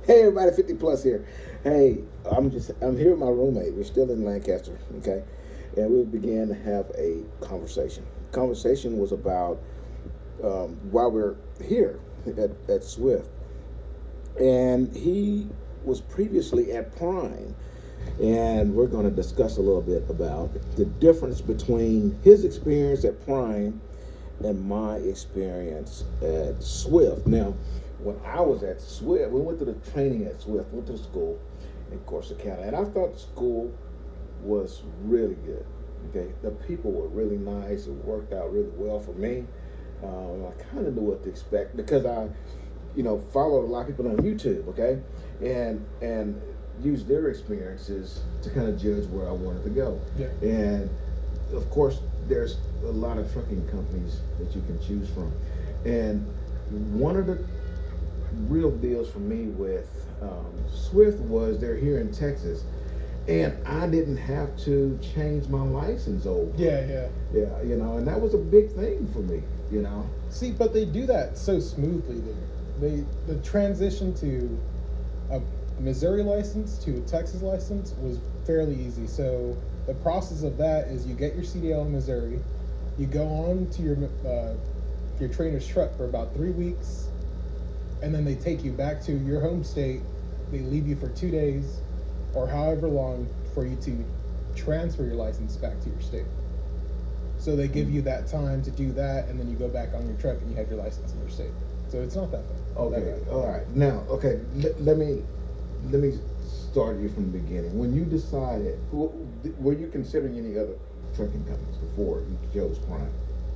Hey everybody, 50 plus here. Hey, I'm here with my roommate. We're still in Lancaster, okay? And we began to have a conversation. Conversation was about why we're here at Swift. And he was previously at Prime. And we're going to discuss a little bit about the difference between his experience at Prime and my experience at Swift. Now, when I was at Swift, we went to the training at Swift, went to the school in Corsicana, and I thought the school was really good. Okay, the people were really nice. It worked out really well for me. I kind of knew what to expect because I, followed a lot of people on YouTube. Okay, and used their experiences to kind of judge where I wanted to go. Yeah. And of course, there's a lot of trucking companies that you can choose from, and one of the real deals for me with Swift was they're here in Texas, and I didn't have to change my license over. Yeah. And that was a big thing for me. See, but they do that so smoothly there. The transition to a Missouri license to a Texas license was fairly easy. So the process of that is you get your CDL in Missouri, you go on to your trainer's truck for about 3 weeks, and then they take you back to your home state. They leave you for 2 days or however long for you to transfer your license back to your state. So they give you that time to do that, and then you go back on your truck and you have your license in your state. So it's not that bad. Okay, all right. Now, okay, let me start you from the beginning. When you decided, were you considering any other trucking companies before you chose Prime?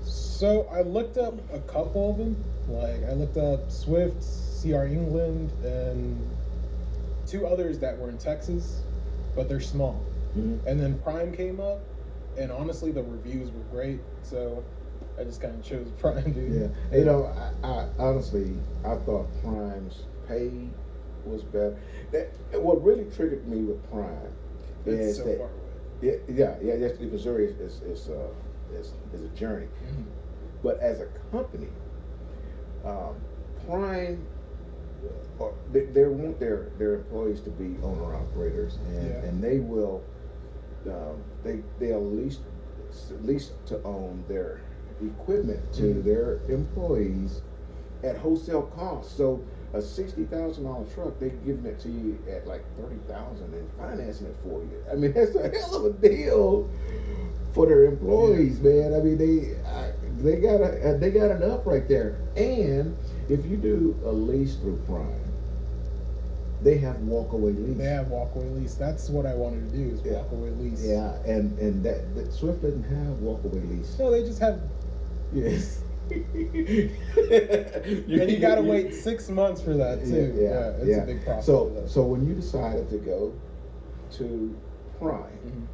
So I looked up a couple of them. Like I looked up Swift, CR England, and 2 others that were in Texas, but they're small. Mm-hmm. And then Prime came up, and honestly, the reviews were great. So I just kind of chose Prime, dude. Yeah. I honestly, I thought Prime's pay was better. What really triggered me with Prime It's is so that far away. yes, Missouri is a journey. Mm-hmm. But as a company, Prime, they want their employees to be owner operators, and they will they'll lease to own their equipment to their employees at wholesale cost. So a $60,000 truck, they're giving it to you at like $30,000 and financing it for you. I mean, that's a hell of a deal for their employees, man. I mean, they got it up right there. And if you do a lease through Prime, they have walkaway lease. They have walkaway lease. That's what I wanted to do is walkaway lease. Yeah, and that Swift doesn't have walkaway lease. No, they just have. Yes. And you gotta wait 6 months for that too. It's a big process. So when you decided to go to Prime,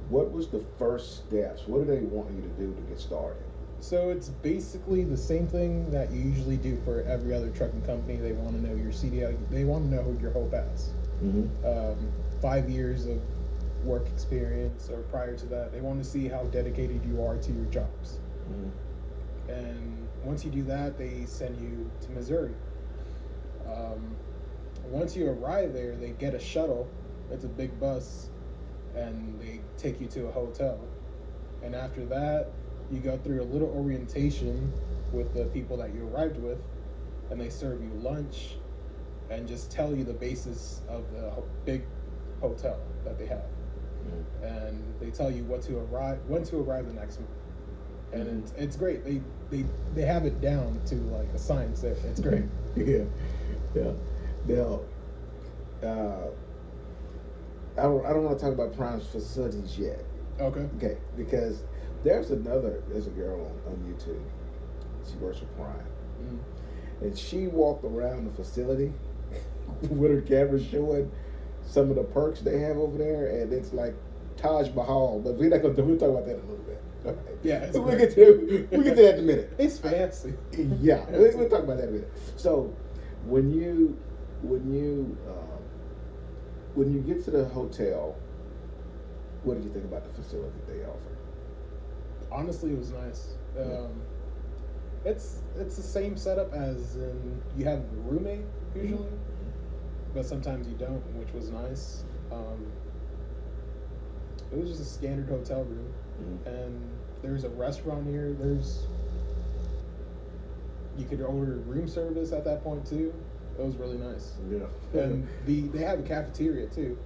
what was the first steps? What do they want you to do to get started? So it's basically the same thing that you usually do for every other trucking company. They want to know your CDL. They want to know your whole pass. 5 years of work experience, or prior to that, they want to see how dedicated you are to your jobs. And once you do that, they send you to Missouri. Once you arrive there, they get a shuttle. It's a big bus, and they take you to a hotel. And after that, you go through a little orientation with the people that you arrived with, and they serve you lunch and just tell you the basis of the big hotel that they have. And they tell you when to arrive the next month. And it's great. They have it down to like a science. It's great. Yeah. Now, I don't want to talk about Prime's facilities yet. Okay, because there's a girl on YouTube. She works for Prime, and she walked around the facility with her camera showing some of the perks they have over there, and it's like Taj Mahal. But we'll talk about that in a little bit. Okay. Yeah, we'll get to that in a minute. It's fancy. Yeah, we'll talk about that in a minute. So when you get to the hotel, what did you think about the facility they offer? Honestly, it was nice. It's the same setup as in you have a roommate usually, but sometimes you don't, which was nice. It was just a standard hotel room, and there's a restaurant here. You could order room service at that point too. It was really nice. Yeah. And they have a cafeteria too,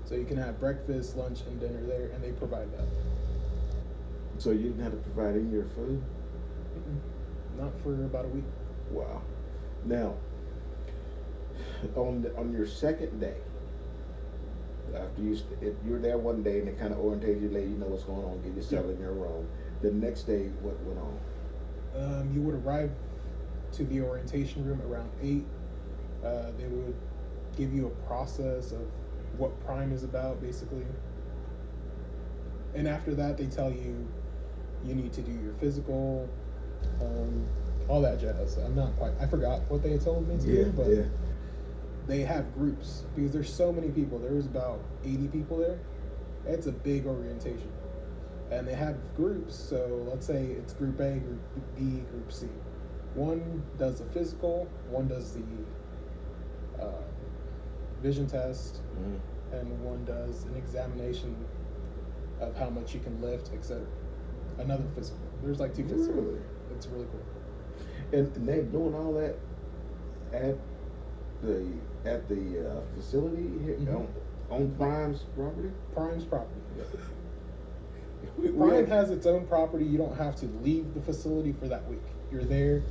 so you can have breakfast, lunch, and dinner there, and they provide that. So you didn't have to provide any of your food? Not for about a week. Wow. Now, on your second day, after if you're there one day and they kind of orientate you, let you know what's going on, get you settled in your room. The next day, what went on? You would arrive to the orientation room around 8. They would give you a process of what Prime is about, basically. And after that, they tell you need to do your physical, all that jazz. I forgot what they told me to do, but they have groups because there's so many people. There was about 80 people there. It's a big orientation. And they have groups, so let's say it's Group A, Group B, Group C. One does the physical, one does the vision test, and one does an examination of how much you can lift, etc. Another physical. There's like 2 physicals. Really? It's really cool. And they're doing all that at the facility here, on Prime's property? Prime's property. Prime has its own property. You don't have to leave the facility for that week. You're there.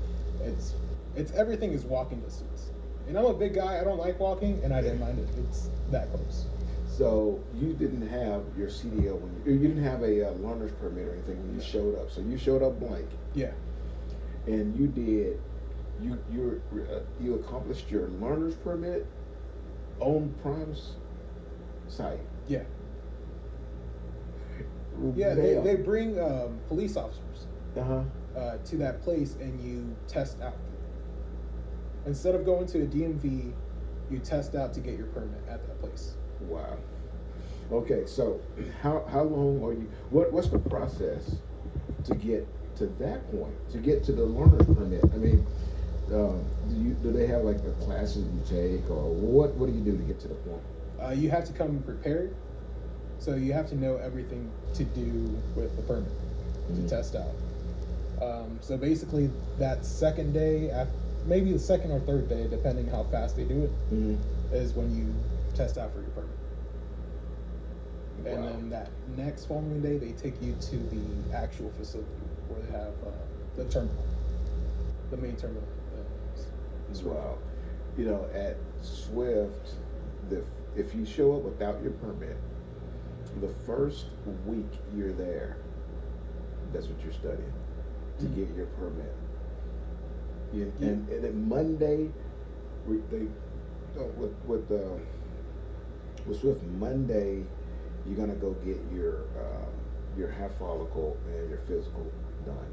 It's everything is walking distance. And I'm a big guy. I don't like walking, and I didn't mind it. It's that close. So you didn't have your CDL when you didn't have a learner's permit or anything when you showed up. So you showed up blank. Yeah. And you accomplished your learner's permit on Prime's site. Yeah. Yeah, they bring police officers to that place, and you test out. Instead of going to a DMV, you test out to get your permit at that place. Wow. Okay, so how long are you? What's the process to get to that point? To get to the learner's permit? I mean, do they have like the classes you take, or what do you do to get to the point? You have to come prepared. So you have to know everything to do with the permit to test out. So basically, that second day, maybe the second or third day, depending how fast they do it, is when you test out for your permit. And then that next following day, they take you to the actual facility where they have the terminal, the main terminal. Wow. You know, at Swift, if you show up without your permit, the first week you're there, that's what you're studying to get your permit. And then Monday, with Swift Monday, you're gonna go get your hair follicle and your physical done.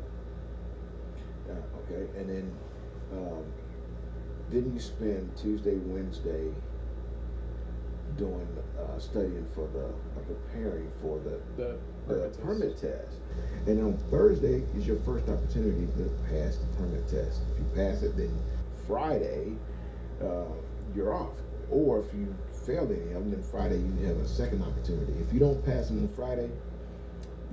Okay, and then didn't you spend Tuesday, Wednesday doing studying for preparing for the permit test? And on Thursday is your first opportunity to pass the permit test. If you pass it, then Friday you're off. Or if you failed any of them, then Friday you have a second opportunity. If you don't pass them on Friday,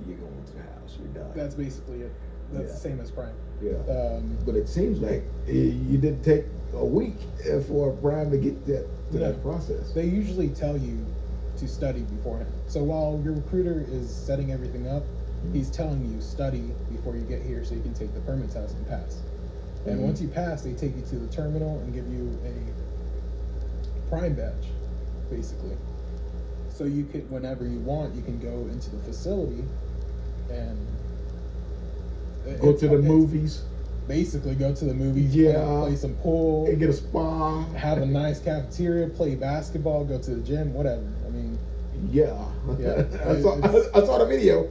you're going to the house. You're done. That's basically it. That's the same as Prime. Yeah. But it seems like you didn't take a week for Prime to get that process. They usually tell you to study beforehand. So while your recruiter is setting everything up, he's telling you study before you get here so you can take the permit test and pass. And once you pass, they take you to the terminal and give you a Prime badge, basically. So you could, whenever you want, you can go into the facility and go to the movies. Basically, go to the movies, play some pool, and get a spa, have a nice cafeteria, play basketball, go to the gym, whatever. I mean, I saw the video.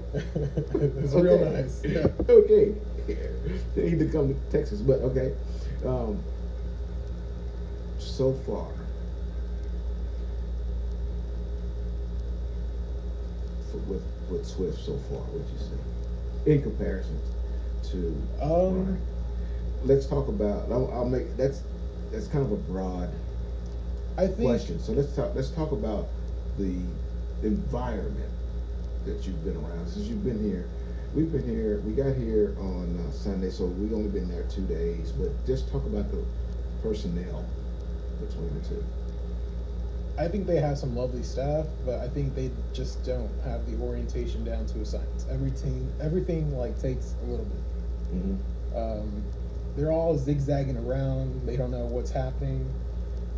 It's real nice. Yeah. Okay, they need to come to Texas, but okay. So far, with Swift so far, what you say in comparison to Ryan? Let's talk about. I'll make that's kind of a broad I think question. So let's talk about the environment that you've been around since you've been here. We've been here. We got here on Sunday, so we've only been there 2 days. But just talk about the personnel between the two. I think they have some lovely staff, but I think they just don't have the orientation down to a science. Everything like takes a little bit. Mm-hmm. They're all zigzagging around. They don't know what's happening.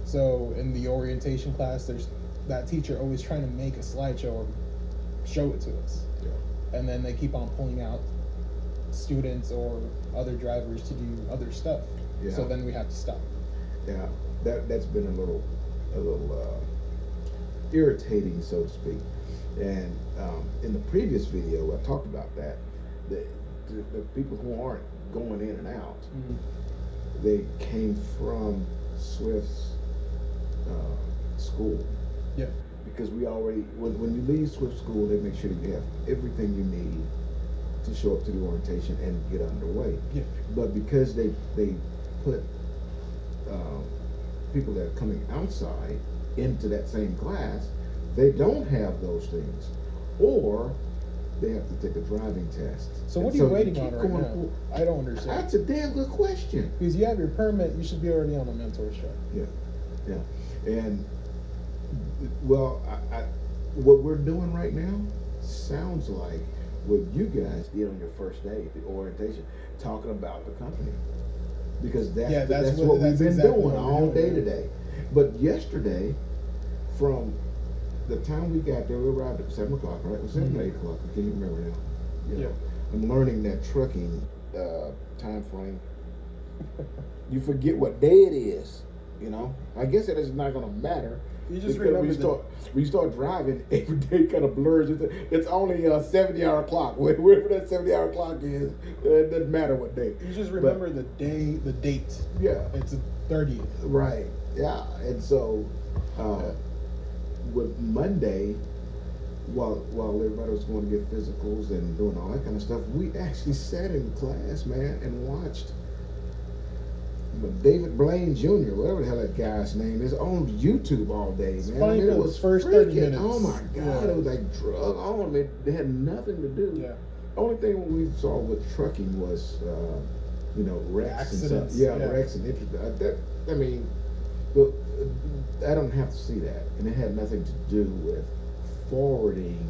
So in the orientation class, there's that teacher always trying to make a slideshow or show it to us. Yeah. And then they keep on pulling out students or other drivers to do other stuff. Yeah. So then we have to stop. Yeah, that's been a little irritating, so to speak. And in the previous video, I talked about that. The people who aren't going in and out, they came from Swift's school. Yeah. Because we already, when you leave Swift school, they make sure that you have everything you need to show up to the orientation and get underway. Yeah. But because they put people that are coming outside into that same class, they don't have those things, or they have to take a driving test. So what are you waiting on right now? I don't understand. That's a damn good question. Because you have your permit, you should be already on a mentorship. Yeah, and well, I what we're doing right now sounds like what you guys did on your first day, the orientation, talking about the company. Because that's what we've been exactly doing all day doing. today. But yesterday, from the time we got there, we arrived at 7 o'clock, right? It was 7 or 8 o'clock. I can't even remember now. You know, I'm learning that trucking time frame. You forget what day it is, you know? I guess it is not going to matter. You just because remember when you start driving, every day kind of blurs. It's only a 70-hour clock. Wherever that 70-hour clock is, it doesn't matter what day. You just remember the date. Yeah. It's the 30th. Right. Yeah. And so, with Monday, while everybody was going to get physicals and doing all that kind of stuff, we actually sat in class, man, and watched David Blaine Jr., whatever the hell that guy's name is, on YouTube all day, It's man. funny I mean, for it was the first freaking, 30 minutes. Oh my God, Yeah. it was like drug on. They had nothing to do. Yeah. The only thing we saw with trucking was, wrecks Accidents, and stuff. yeah. Wrecks and injuries. I mean, but I don't have to see that, and it had nothing to do with forwarding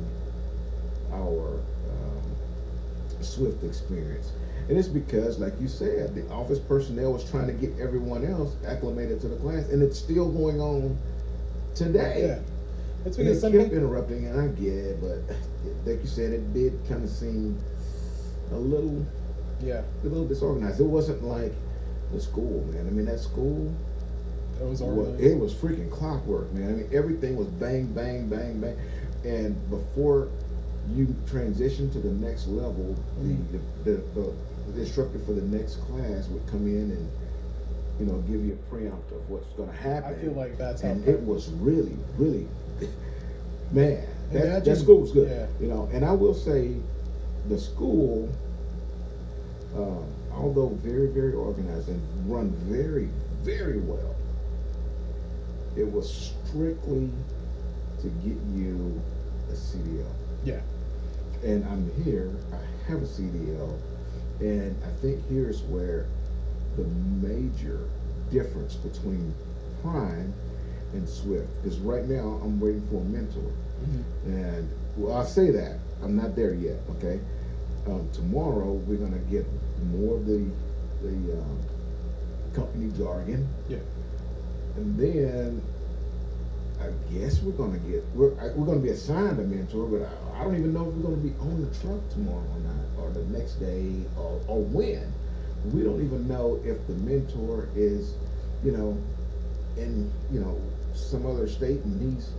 our Swift experience. And it's because, like you said, the office personnel was trying to get everyone else acclimated to the class, and it's still going on today. Yeah. It's And because they kept interrupting, and I get it, but like you said, it did kind of seem a little disorganized. It wasn't like the school, man. I mean, that school, it was organized. it was freaking clockwork, man. I mean, everything was bang, bang, bang, bang. And before you transition to the next level, the instructor for the next class would come in and, give you a preempt of what's going to happen. I feel like that's how. And it was really, really, man, that school was good. Yeah. And I will say, the school, although very, very organized and run very, very well, it was strictly to get you a CDL. Yeah. And I'm here, I have a CDL, and I think here's where the major difference between Prime and Swift, because right now I'm waiting for a mentor. And I say that, I'm not there yet, okay? Tomorrow we're gonna get more of the company jargon. Yeah. And then I guess we're gonna be assigned a mentor, but I don't even know if we're gonna be on the truck tomorrow or not, or the next day, or when. We don't even know if the mentor is, in some other state, and he's,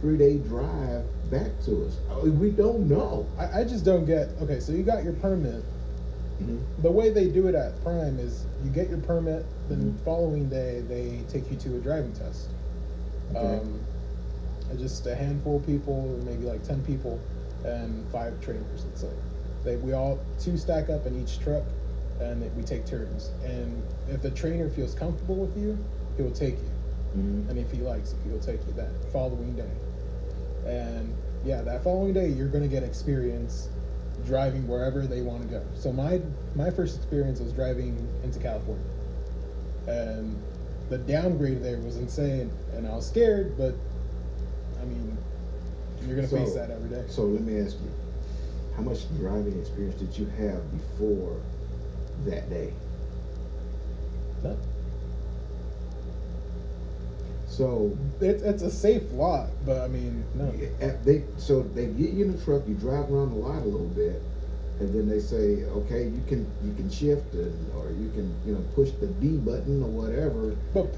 3-day drive back to us. We don't know. I just don't get. Okay, so you got your permit. Mm-hmm. The way they do it at Prime is you get your permit, the following day they take you to a driving test. Okay. Just a handful of people, maybe like 10 people, and 5 trainers. It's like we all 2 stack up in each truck, and we take turns. And if the trainer feels comfortable with you, he will take you. and if he likes it, he'll take you that following day. And yeah, that following day, you're going to get experience driving wherever they want to go. So my first experience was driving into California, and the downgrade there was insane, and I was scared, but I mean, you're going to face that every day. So let me ask you, how much driving experience did you have before that day? None. So It's a safe lot, but I mean, no. they get you in the truck, you drive around the lot a little bit, and then they say, okay, you can shift or you can push the D button or whatever. But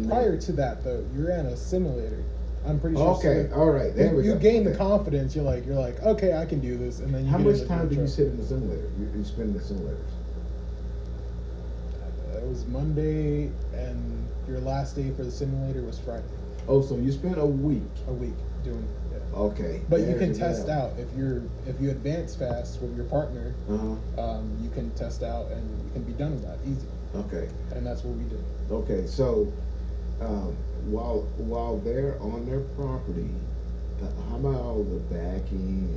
prior to that though, you're in a simulator. I'm pretty sure. Okay, all right, there we go. You gain the confidence. You're like, okay, I can do this, and then you. How get much into time the did you truck. sit in the simulator? You spend in the simulators? It was Monday, and your last day for the simulator was Friday. Oh, so you spent a week. A week doing. Yeah. Okay. But you there's can it test now. out if you advance fast with your partner. You can test out, and you can be done with that easy. Okay. And that's what we did. Okay, so while they're on their property, how about all the backing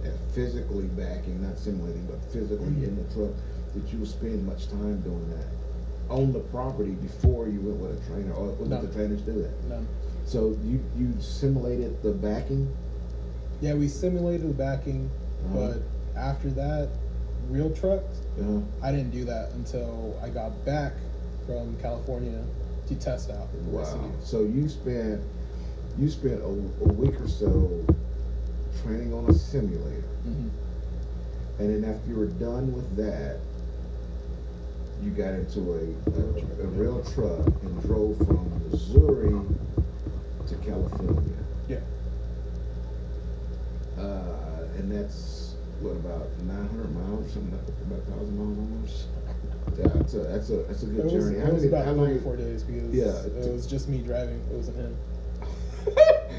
and physically backing, not simulating, but physically in the truck? Did you spend much time doing that on the property before you went with a trainer, or did No. the trainers do that? None. So you simulated the backing? Yeah, we simulated the backing, but after that, real trucks, I didn't do that until I got back from California to test out. the rest of Wow. the year. So you spent a week or so training on a simulator, Mhm. and then after you were done with that, you got into a real truck and drove from Missouri to California. Yeah. And that's what, about 900 miles or something, about 1,000 miles almost. Yeah, that's a good journey. It was about how 3 or long- 4 days because Yeah, it was just me driving. It wasn't him.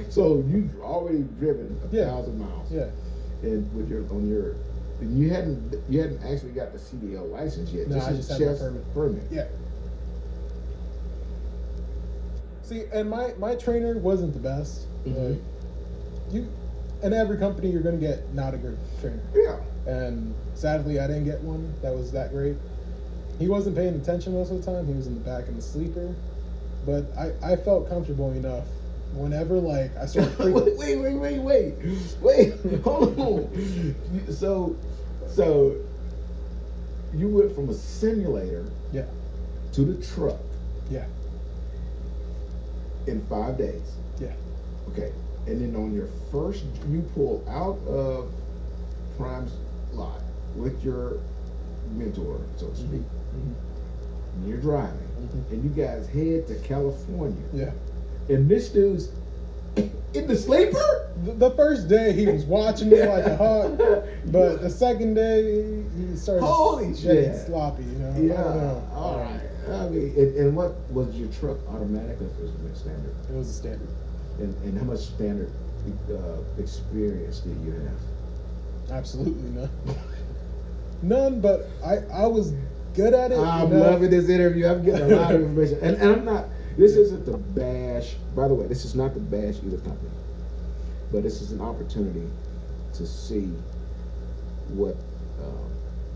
So you already driven 1,000 miles. Yeah. And with and you hadn't actually got the CDL license yet. No, This I is just had my permit. Yeah. See, and my trainer wasn't the best. Like, in every company, you're going to get not a good trainer. Yeah. And sadly, I didn't get one that was that great. He wasn't paying attention most of the time. He was in the back in the sleeper. But I felt comfortable enough whenever, like, I started freaking. Wait, hold on. So you went from a simulator Yeah. to the truck Yeah. in 5 days. Yeah. Okay. And then on your first, you pull out of Prime's lot with your mentor, so to speak. And you're driving, and you guys head to California. Yeah. And this dude's in the sleeper? The first day he was watching me like a hawk, but the second day he started Holy getting shit. sloppy, I Yeah. don't know. All right. I mean, and what was your truck automatic or was it standard? It was a standard. And how much standard experience did you have? Absolutely none. None, but I was good at it. I'm enough. loving this interview. I'm getting a lot of information. And I'm not, this isn't the bash, by the way, this is not the bash either company. But this is an opportunity to see what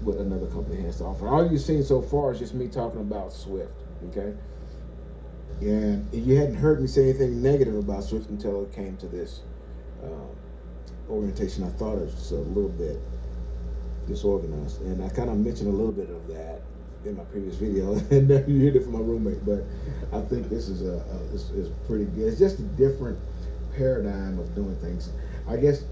another company has to offer. All you've seen so far is just me talking about Swift, okay? And you hadn't heard me say anything negative about Swift until it came to this orientation. I thought it was a little bit disorganized, and I kind of mentioned a little bit of that in my previous video, and then you heard it from my roommate. But I think this is is pretty good. It's just a different paradigm of doing things. I guess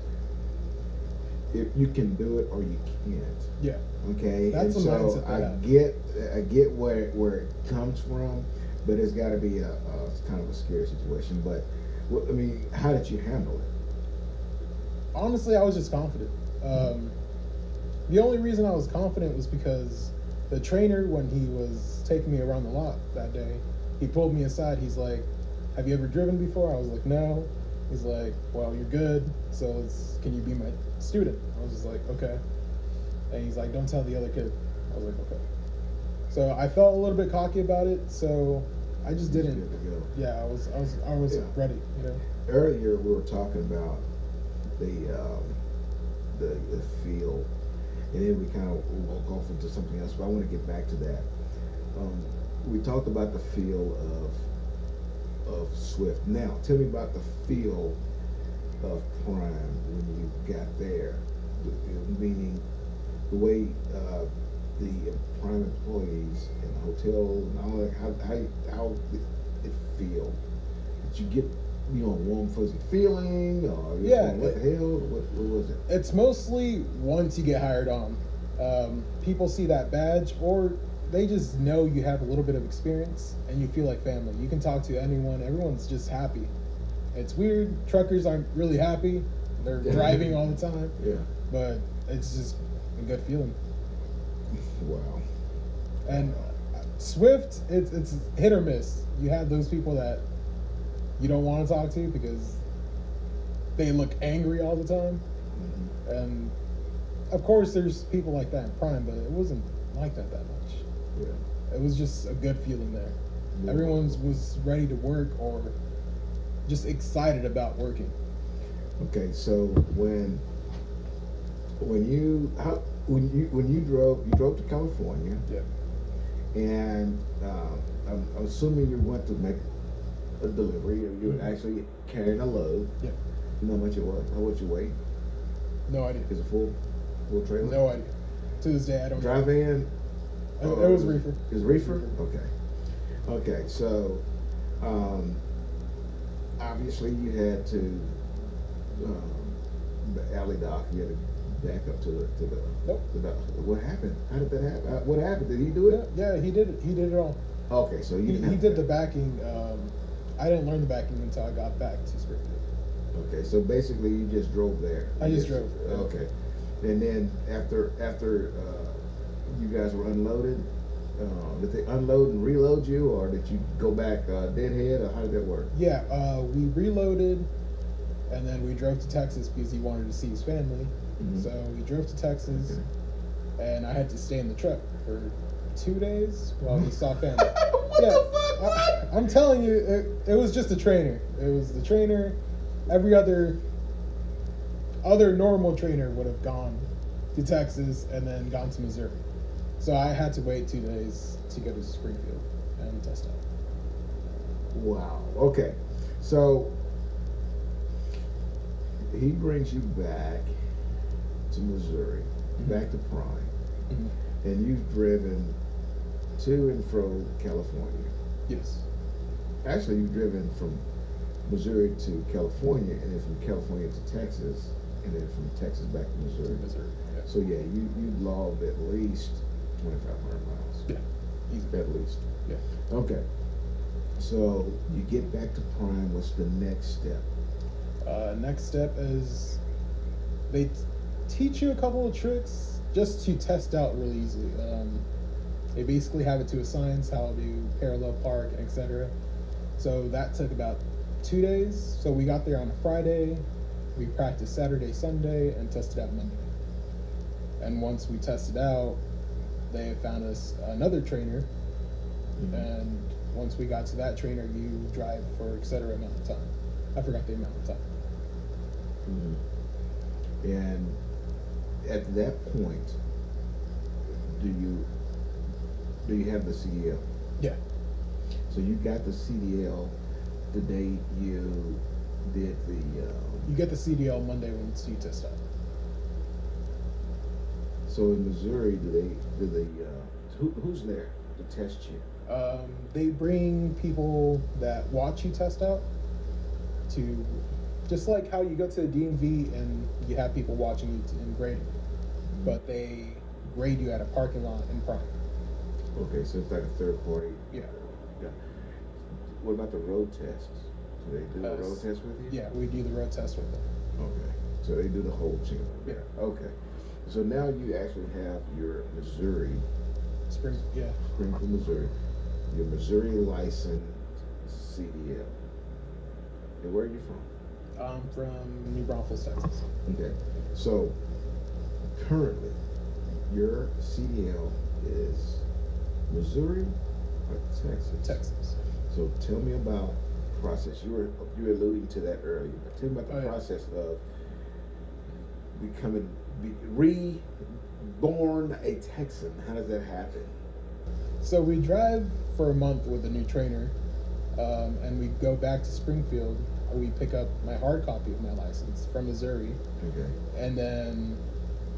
if you can do it or you can't. Yeah. Okay. That's and the so mindset I get where it comes from, but it's got to be a kind of a scary situation. But I mean, how did you handle it? Honestly, I was just confident. The only reason I was confident was because the trainer, when he was taking me around the lot that day, he pulled me aside. He's like, "Have you ever driven before?" I was like, "No." He's like, "Well, you're good, so can you be my student?" I was just like, "Okay." And he's like, "Don't tell the other kid." I was like, "Okay." So I felt a little bit cocky about it, so I just You're didn't. good to go. Yeah, I was Yeah. ready. You know. Earlier we were talking about the feel, and then we kind of walk off into something else. But I want to get back to that. We talked about the feel of Swift. Now, tell me about the feel of Prime when you got there, meaning the way the Prime employees and the hotel and all that. How did it feel? Did you get a warm fuzzy feeling, or you Yeah, what the hell? What was it? It's mostly once you get hired on. People see that badge, or they just know you have a little bit of experience and you feel like family. You can talk to anyone, everyone's just happy. It's weird, truckers aren't really happy. They're driving all the time. Yeah. But it's just a good feeling. Wow. And Swift, it's hit or miss. You have those people that you don't want to talk to because they look angry all the time. Mm-hmm. And of course there's people like that in Prime, but it wasn't like that much. Yeah. It was just a good feeling there. Yeah. Everyone was ready to work or just excited about working. Okay, so when you drove to California, Yeah. and I'm assuming you went to make a delivery. You were actually carrying a load. Yeah. You know how much it was? How much you weigh? No idea. Is it full trailer? No idea. To this day, I don't Drive know. in. It was reefer. It was reefer? Okay, so obviously you had to the alley dock. You had to back up to the. Nope. What happened? How did that happen? What happened? Did he do it? Yeah, he did it. He did it all. Okay, so He did the backing. I didn't learn the backing until I got back to Springfield. Okay, so basically you just drove there. I just drove. Okay, and then after you guys were unloaded, did they unload and reload you, or did you go back deadhead, or how did that work? Yeah, we reloaded, and then we drove to Texas because he wanted to see his family. Mhm. So we drove to Texas, Okay. and I had to stay in the truck for 2 days while he saw family. What the fuck? I'm telling you, it was just a trainer. It was the trainer. Every other normal trainer would have gone to Texas and then gone to Missouri. So I had to wait 2 days to go to Springfield and test out. Wow. Okay, so he brings you back to Missouri, Mhm. back to Prime, Mm-hmm. and you've driven to and fro California. Yes. Actually, you've driven from Missouri to California, and then from California to Texas, and then from Texas back to Missouri. Missouri. Yeah. So yeah, you logged at least 2,500 miles. Yeah. Easy. At least. Yeah. Okay. So you get back to Prime. What's the next step? Next step is they teach you a couple of tricks just to test out really easily. They basically have it to a science, how to parallel park, etc. So that took about 2 days. So we got there on a Friday, we practiced Saturday, Sunday, and tested out Monday. And once we tested out, they found us another trainer. Mhm. And once we got to that trainer, you drive for etc. amount of time. I forgot the amount of time. Mhm. And at that point, do you have the CDL? Yeah. So you got the CDL the day you did the. You get the CDL Monday once you test out. So in Missouri, do they who's there to test you? They bring people that watch you test out to, just like how you go to the DMV and you have people watching you and grading, but they grade you at a parking lot in Prime. Okay, so it's like a third party. Yeah. Yeah. What about the road tests? Do they do the road test with you? Yeah, we do the road test with them. Okay, so they do the whole thing. Yeah. Okay, so now you actually have your Missouri, Yeah. Springfield, Missouri, your Missouri licensed CDL. And where are you from? I'm from New Braunfels, Texas. Okay, so currently your CDL is Missouri or Texas? Texas. So So tell me about process. You were alluding to that earlier. But tell me about the process of becoming reborn a Texan. How does that happen? So we drive for a month with a new trainer, and we go back to Springfield. We pick up my hard copy of my license from Missouri, Okay. and then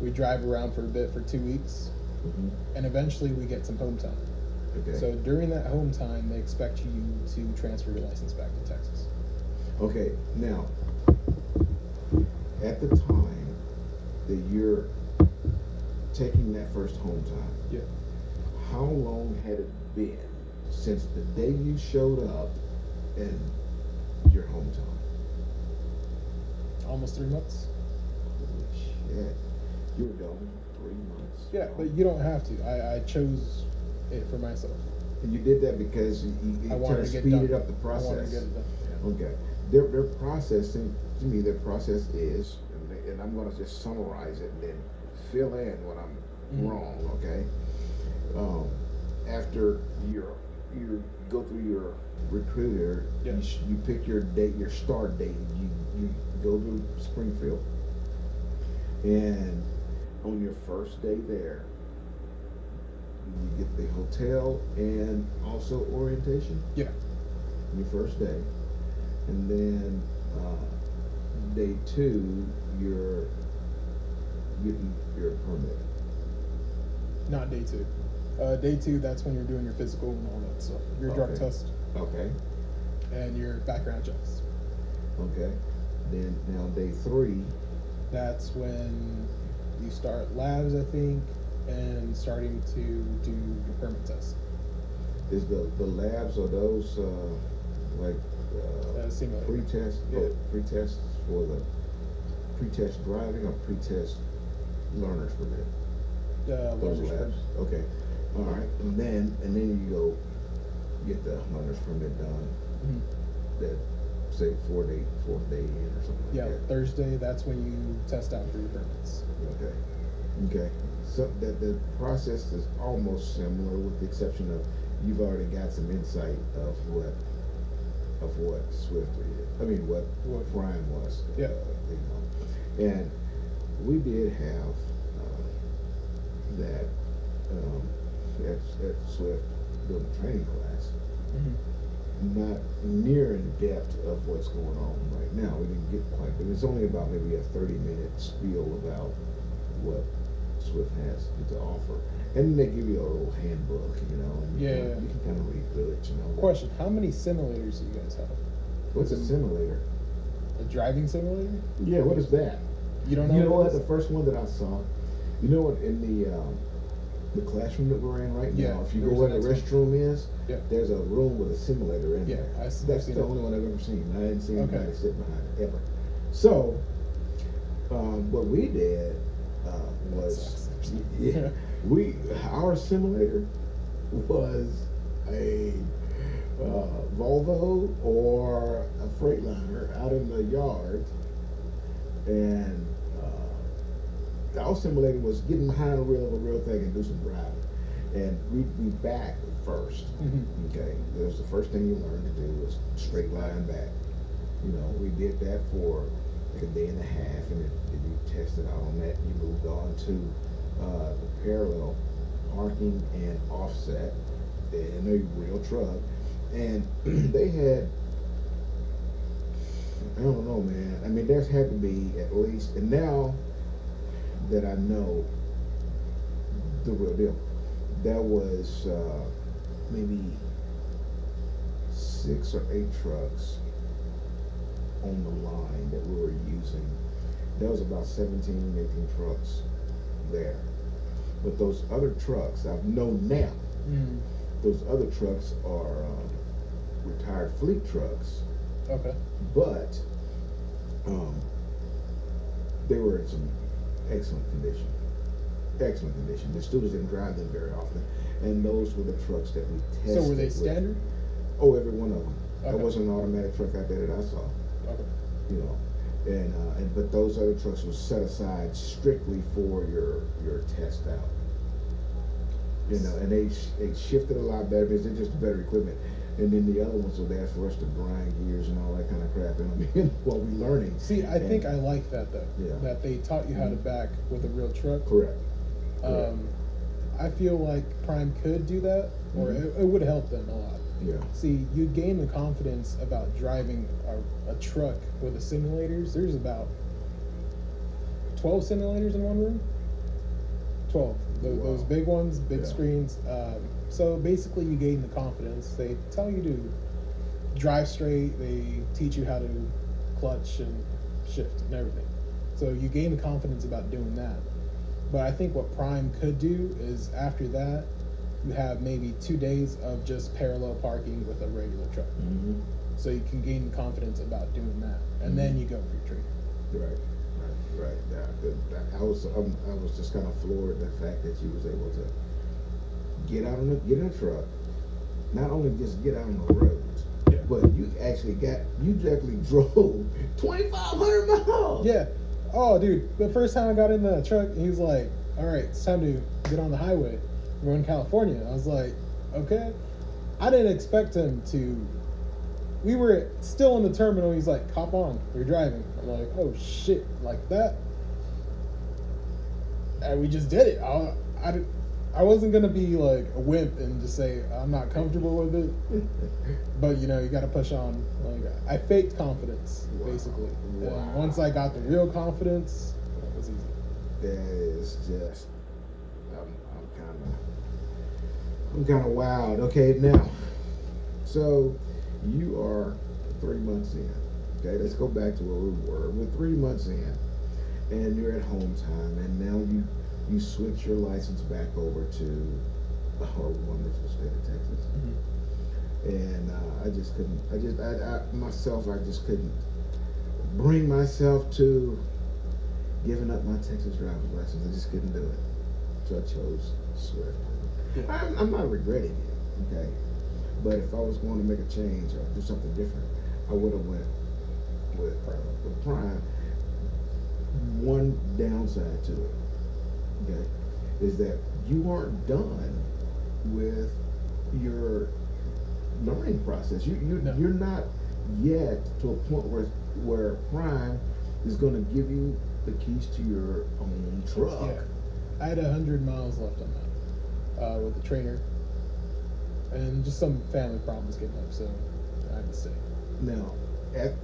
we drive around for a bit for 2 weeks, and eventually we get some home time. Okay. So during that home time, they expect you to transfer your license back to Texas. Okay. Now, at the time that you're taking that first home time, Yeah. how long had it been since the day you showed up and your home time? Almost 3 months. Holy shit. You were gone 3 months. Yeah, but you don't have to. I chose it for myself. And you did that because you I kind wanted of to get speeded done. up the process. I wanted to get it done. Yeah. Okay. Their process, to me, their process is, and I'm going to just summarize it and then fill in when I'm wrong, okay? After you go through your recruiter, Yeah. you pick your date, your start date. You go to Springfield, and on your first day there, you get the hotel and also orientation. Yeah. Your first day, and then day 2, you're getting your permit. Not day 2. Day 2, that's when you're doing your physical and all that stuff. Your drug Okay. test Okay. and your background checks. Okay. Then now day 3. That's when you start labs, I think, and starting to do your permit test. Is the labs, are those like Simulator. pre-test? Yeah. Pre-tests for the pre-test driving or pre-test learner's permit? Those Learner's labs. permit. Okay. All right. And then you go get the learner's permit done. Mhm. That say fourth day in or something like Yeah, that. Thursday, that's when you test out for your permits. Okay. Okay. So that the process is almost similar, with the exception of you've already got some insight of what Swifty is. I mean, what Prime was. Yeah. You know. And we did have that at Swift doing the training class. Not near in depth of what's going on right now. We didn't get quite, but it's only about maybe a 30-minute spiel about what Swift has to offer. And they give you a little handbook, you know, and you can kind of read through it, you know. Question, how many simulators do you guys have? What's a simulator? A driving simulator? Yeah, what is that? You don't know? You know what what? it The is? first one that I saw, you know what, in the classroom that we're in right now, Yeah, if you go there's where the the next restroom is, Yeah. there's a room with a simulator in Yeah, there. I've That's seen the it. only one I've ever seen. I hadn't seen Okay. anybody sit behind it ever. So, what we did was, Yeah. our simulator was a Volvo or a Freightliner out in the yard, and our simulator was getting behind the wheel of a real thing and do some driving. And we'd be back first. Okay, that was the first thing you learned to do, was straight line back. You know, we did that for like a day and a half, and then you tested out on that. You moved on to the parallel parking and offset in a real truck, and they had, I don't know, man. I mean, there's had to be at least, and now that I know the real deal, there was maybe 6 or 8 trucks on the line that we were using. There was about 17, 18 trucks there. But those other trucks, I've known now, those other trucks are retired fleet trucks. Okay. But they were in some excellent condition. Excellent condition. The students didn't drive them very often, and those were the trucks that we tested. So were they with. standard? Oh, every one of them. Okay. There wasn't an automatic truck out there that I saw. Okay. You know, and but those other trucks were set aside strictly for your test out. You know, and they shifted a lot better because they're just better equipment. And then the other ones are there for us to grind gears and all that kind of crap in while we're learning. See, I think I like that though. Yeah. That they taught you how to back with a real truck. Correct. I feel like Prime could do that, or it would help them a lot. Yeah. See, you gain the confidence about driving a truck with the simulators. There's about 12 simulators in one room. 12. Those big ones, big screens. So basically, you gain the confidence. They tell you to drive straight. They teach you how to clutch and shift and everything. So you gain the confidence about doing that. But I think what Prime could do is after that, you have maybe 2 days of just parallel parking with a regular truck. Mm-hmm. So you can gain confidence about doing that, and then you go for your training. Right. Yeah, I was just kind of floored at the fact that you was able to get in a truck, not only just get out on the roads, but you actually drove 2,500 miles. Yeah. Oh, dude, the first time I got in the truck, he was like, "All right, it's time to get on the highway. We're in California." I was like, "Okay." I didn't expect him to. We were still in the terminal. He's like, "Hop on, we're driving." I'm like, "Oh shit, like that?" And we just did it. I wasn't gonna be like a wimp and just say I'm not comfortable with it, but you got to push on. Like I faked confidence basically. Wow. And once I got the real confidence, that was easy. That is just, I'm kind of wild. Okay, now, so you are 3 months in. Okay, let's go back to where we were. We're 3 months in, and you're at home time, and now you switch your license back over to our wonderful state of Texas. Mm-hmm. And I just couldn't bring myself to giving up my Texas driver's license. I just couldn't do it. So I chose Swift. Yeah. I'm not regretting it, okay? But if I was going to make a change or do something different, I would have went with Prime. One downside to it, okay, is that you aren't done with your learning process. You're not yet to a point where Prime is going to give you the keys to your own truck. Yeah. I had 100 miles left on that with the trainer, and just some family problems came up, so I had to stay. Now, at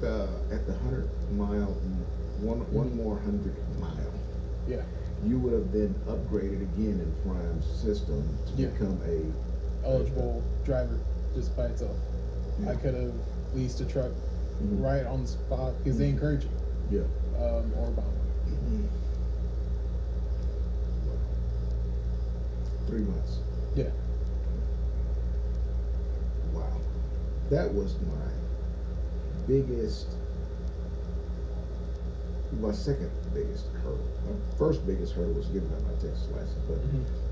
the 100-mile, one more 100-mile. Yeah. You would have been upgraded again in Prime's system to become a eligible driver just by itself. Yeah. I could have leased a truck right on the spot because they encourage you. Yeah. Or buy one. 3 months. Yeah. Wow. That was my second biggest hurdle. My first biggest hurdle was giving up my Texas license, but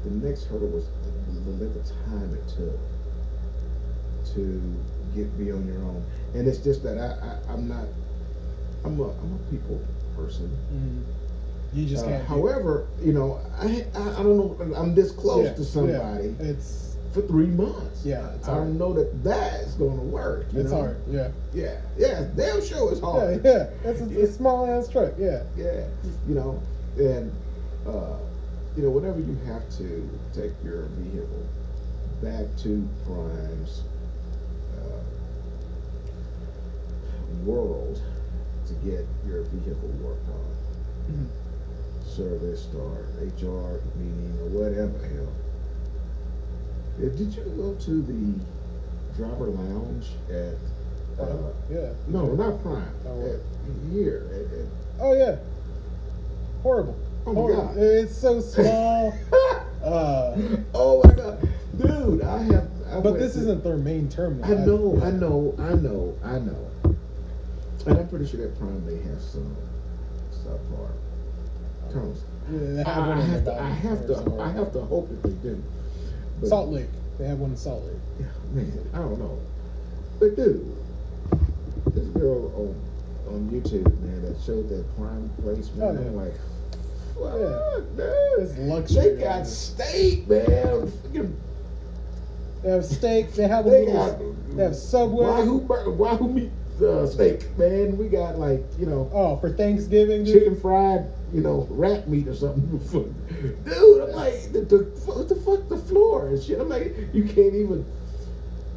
the next hurdle was the length of time it took to be on your own. And it's just that I'm a people person. You just can't. However, I don't know. I'm this close to somebody. Yeah. It's for 3 months. Yeah, it's I hard. don't know that's going to work. It's hard. Yeah. Yeah. Damn sure it's hard. Yeah. It's a small ass truck. Yeah. Yeah. And whenever you have to take your vehicle back to Prime's world to get your vehicle worked on, serviced or HR meeting or whatever hell. Did you go to the driver lounge at? Yeah. No, not Prime. Here. Oh yeah. Horrible. Oh my God. It's so small. Oh my God, dude! But this isn't their main terminal. I know. And I'm pretty sure that Prime may have some subpar terms. Yeah, I have to hope that they do. But, Salt Lake. They have one in Salt Lake. Yeah, man, I don't know. But dude, this girl on YouTube, man, that showed that Prime place, man. I'm like, what, dude? It's luxury. They got steak, man. They have steak. They have They they have Subway. Wahoo meat steak, man. We got like, you know, Oh, for Thanksgiving, dude. chicken fried, you know, rat meat or something. Dude, I'm like, what the fuck, the floor and shit. I'm like, you can't even.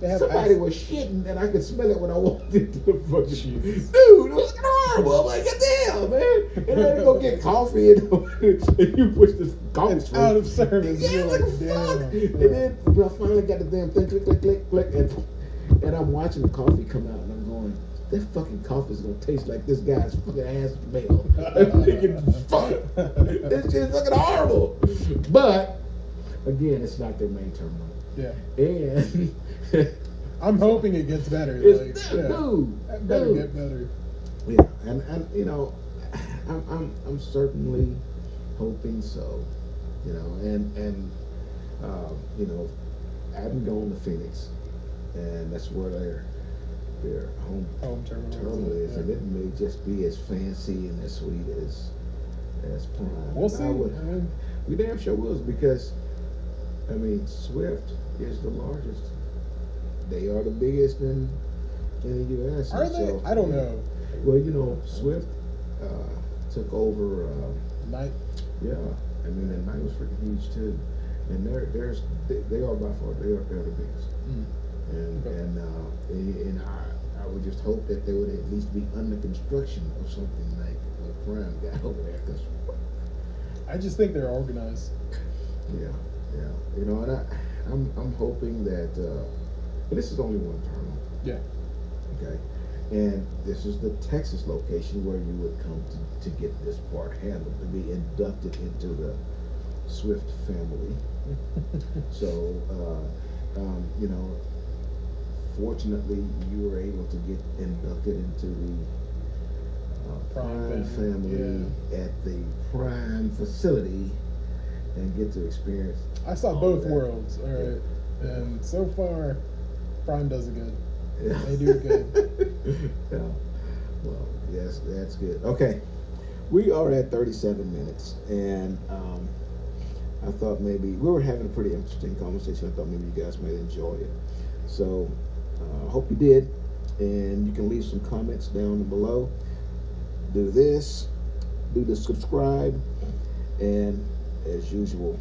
They have Somebody was shitting and I could smell it when I walked into the fucking. Jesus. Dude, it was horrible. I'm like, goddamn, man. And I had to go get coffee and you push this coffee. It's out of service. Yeah, You're what like, the damn. fuck? Yeah. And then I finally got the damn thing, click, click, click, click, and I'm watching the coffee come out and I'm going, that fucking coffee is gonna taste like this guy's fucking ass smell. I'm thinking, fuck, this shit's fucking horrible. But again, it's not their main terminal. Yeah. And I'm hoping it gets better. it's, Like, yeah. dude, That better dude. get better. Yeah, and you know, I'm certainly hoping so. You know, and you know, I've gone to Phoenix, and that's where their home terminal is, Yeah. and it may just be as fancy and as sweet as Prime. We'll And see. I would, I mean, we damn sure will, because I mean, Swift is the largest. They are the biggest in the U.S. are and they? so- I don't know. Well, you know, Swift took over. Night. Yeah, I mean, and Night was freaking huge too. And they are by far they're the biggest. Mm. And Okay. and I would just hope that they would at least be under construction of something like what Prime got over there. 'Cause, I just think they're organized. yeah, you know, and I'm hoping that. But this is only one terminal. Yeah. Okay, and this is the Texas location where you would come to get this part handled, to be inducted into the Swift family. So, you know, fortunately, you were able to get inducted into the Prime family at the Prime facility and get to experience. I saw all both of that. worlds. All right. Yeah. And so far, Prime does it good. Yeah. They do it good. Yeah. Well, yes, that's good. Okay. We are at 37 minutes, and I thought maybe we were having a pretty interesting conversation. I thought maybe you guys might enjoy it. So I hope you did, and you can leave some comments down below. Do this, do the subscribe, and as usual,